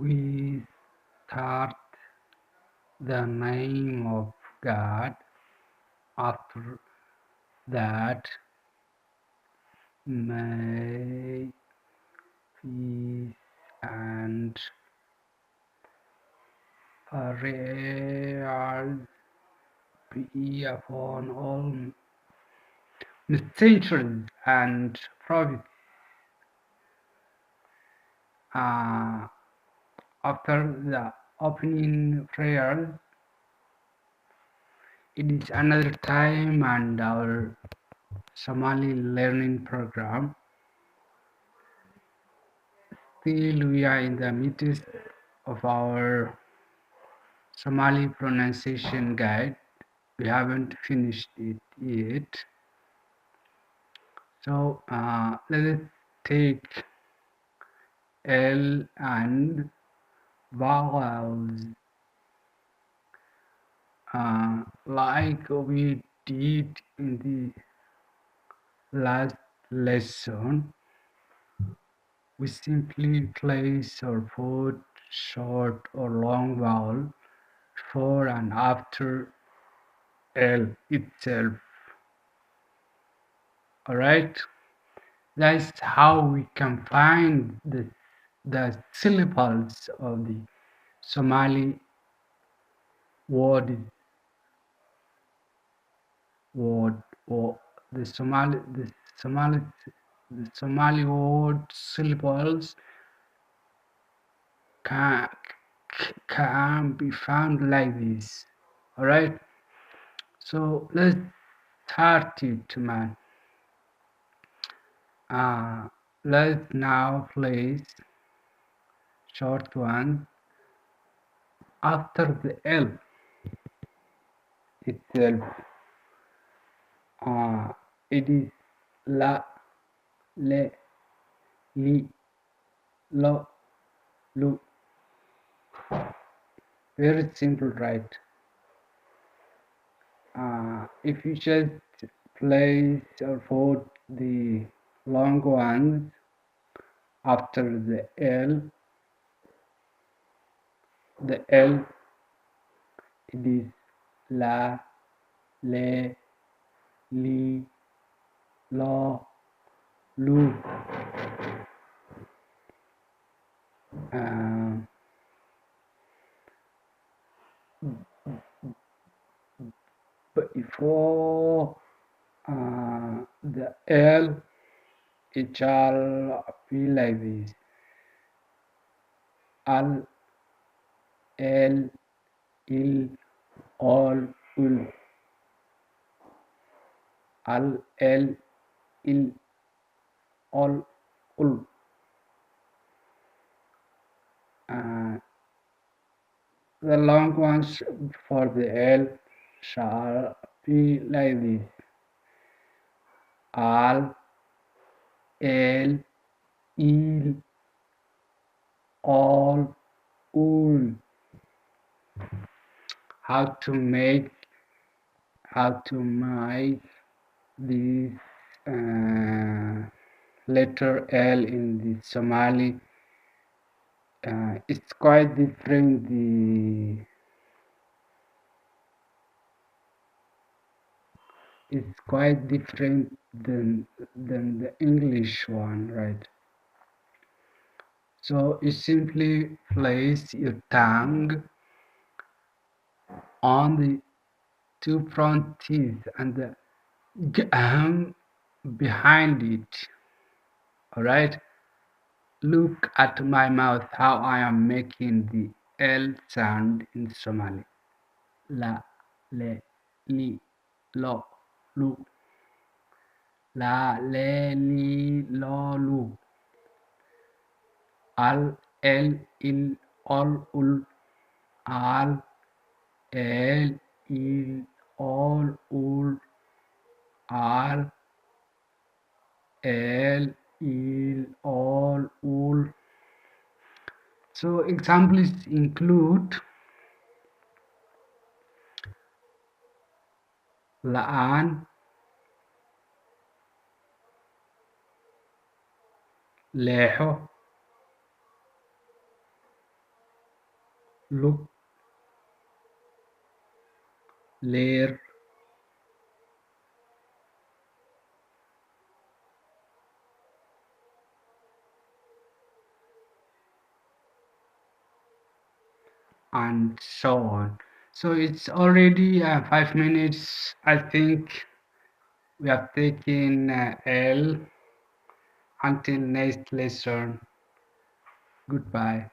we start the name of God. After that, may peace and prayers be upon all messengers and prophets. After the opening prayers, it is another time and our Somali learning program. Still, we are in the midst of our Somali Pronunciation Guide. We haven't finished it yet. So let us take L and vowels like we did in the last lesson. We simply place or put short or long vowel before and after L itself. Alright, that's how we can find the syllables of the Somali word or the Somali word syllables can be found like this. All right, so let's start it, man. Let's now place short one after the L itself. It is la, le, li, lo, lu. Very simple, right? If you just place or put the long ones after the L, it is la, le, li, lo, lu. But before the L, it shall be like this: al, el, il, all, ul. Al, el, il, all, ul. The long ones for the L shall be like this: al, el, il, all, ul. How to make this letter L in the Somali? It's quite different. It's quite different than the English one, right? So you simply place your tongue on the two front teeth and the gum behind it. All right. Look at my mouth, how I am making the L sound in Somali. La, le, li, lo, lu. La, le, li, lo, lu. Al, el, il, all, ul. Al, el, il, all, ul. Al, el, il, all, ul. So examples include laan, leexo, look, layer, and so on. So it's already 5 minutes. I think we have taken L. Until next lesson. Goodbye.